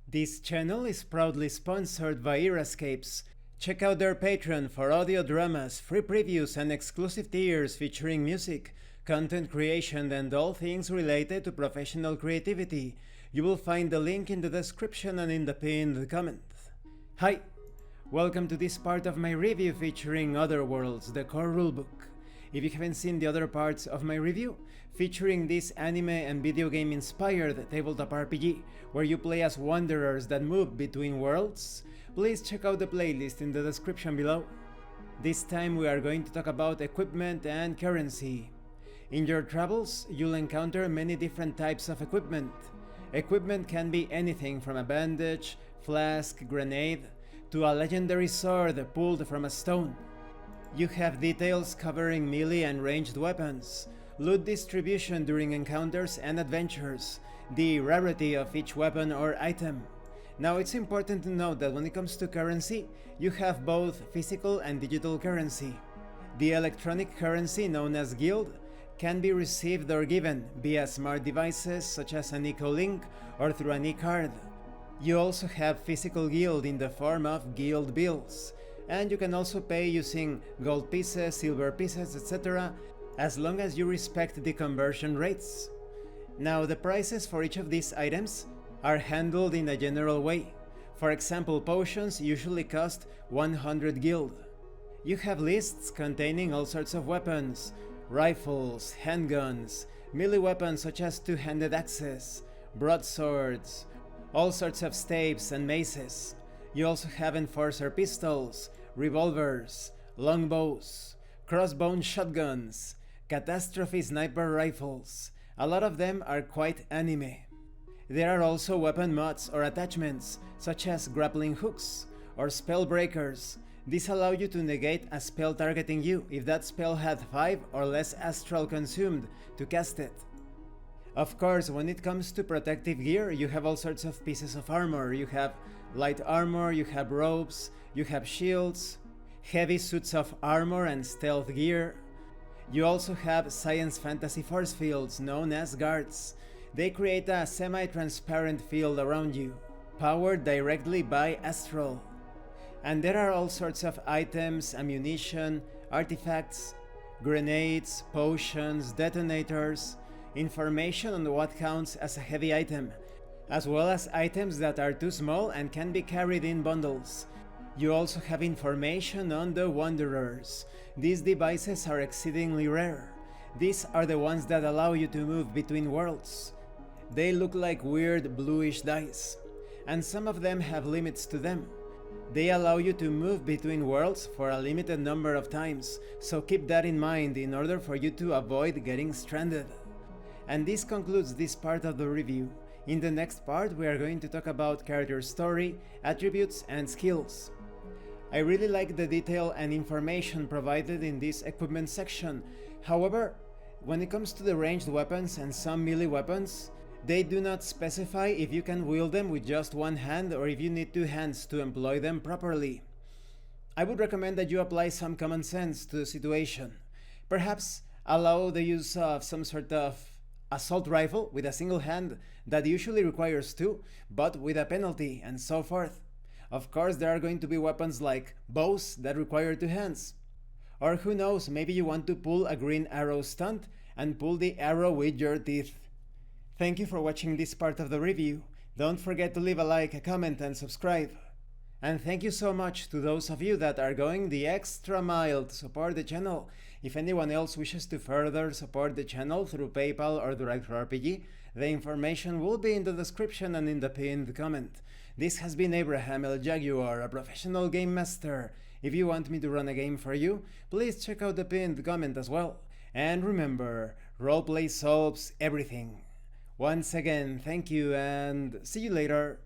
This channel is proudly sponsored by EraScapes. Check out their Patreon for audio dramas, free previews, and exclusive tiers featuring music, content creation, and all things related to professional creativity. You will find the link in the description and in the pinned comment. Hi! Welcome to this part of my review featuring Otherworlds, the core rulebook. If you haven't seen the other parts of my review, featuring this anime and video game inspired tabletop RPG, where you play as wanderers that move between worlds, please check out the playlist in the description below. This time we are going to talk about equipment and currency. In your travels, you'll encounter many different types of equipment. Equipment can be anything from a bandage, flask, grenade, to a legendary sword pulled from a stone. You have details covering melee and ranged weapons, loot distribution during encounters and adventures, the rarity of each weapon or item. Now it's important to note that when it comes to currency, you have both physical and digital currency. The electronic currency known as guild can be received or given via smart devices such as an eco-link or through an e-card. You also have physical guild in the form of guild bills, and you can also pay using gold pieces, silver pieces, etc., as long as you respect the conversion rates. Now the prices for each of these items are handled in a general way. For example, potions usually cost 100 guild. You have lists containing all sorts of weapons, rifles, handguns, melee weapons such as two-handed axes, broadswords, all sorts of staves and maces. You also have enforcer pistols, revolvers, longbows, crossbow shotguns, catastrophe sniper rifles. A lot of them are quite anime. There are also weapon mods or attachments, such as grappling hooks or spell breakers. These allow you to negate a spell targeting you if that spell had 5 or less astral consumed to cast it. Of course, when it comes to protective gear, you have all sorts of pieces of armor. You have light armor, you have robes, you have shields, heavy suits of armor and stealth gear. You also have science fantasy force fields known as guards. They create a semi-transparent field around you, powered directly by astral. And there are all sorts of items, ammunition, artifacts, grenades, potions, detonators, information on what counts as a heavy item, as well as items that are too small and can be carried in bundles. You also have information on the wanderers. These devices are exceedingly rare. These are the ones that allow you to move between worlds. They look like weird bluish dice, and some of them have limits to them. They allow you to move between worlds for a limited number of times, so keep that in mind in order for you to avoid getting stranded. And this concludes this part of the review. In the next part we are going to talk about character story, attributes, and skills. I really like the detail and information provided in this equipment section. However, when it comes to the ranged weapons and some melee weapons, they do not specify if you can wield them with just one hand or if you need two hands to employ them properly. I would recommend that you apply some common sense to the situation. Perhaps allow the use of some sort of assault rifle with a single hand that usually requires two, but with a penalty, and so forth. Of course, there are going to be weapons like bows that require two hands. Or who knows, maybe you want to pull a green arrow stunt and pull the arrow with your teeth. Thank you for watching this part of the review. Don't forget to leave a like, a comment, and subscribe. And thank you so much to those of you that are going the extra mile to support the channel. If anyone else wishes to further support the channel through PayPal or DirectRPG, the information will be in the description and in the pinned comment. This has been Abraham El Jaguar, a professional game master. If you want me to run a game for you, please check out the pinned comment as well. And remember, roleplay solves everything. Once again, thank you and see you later.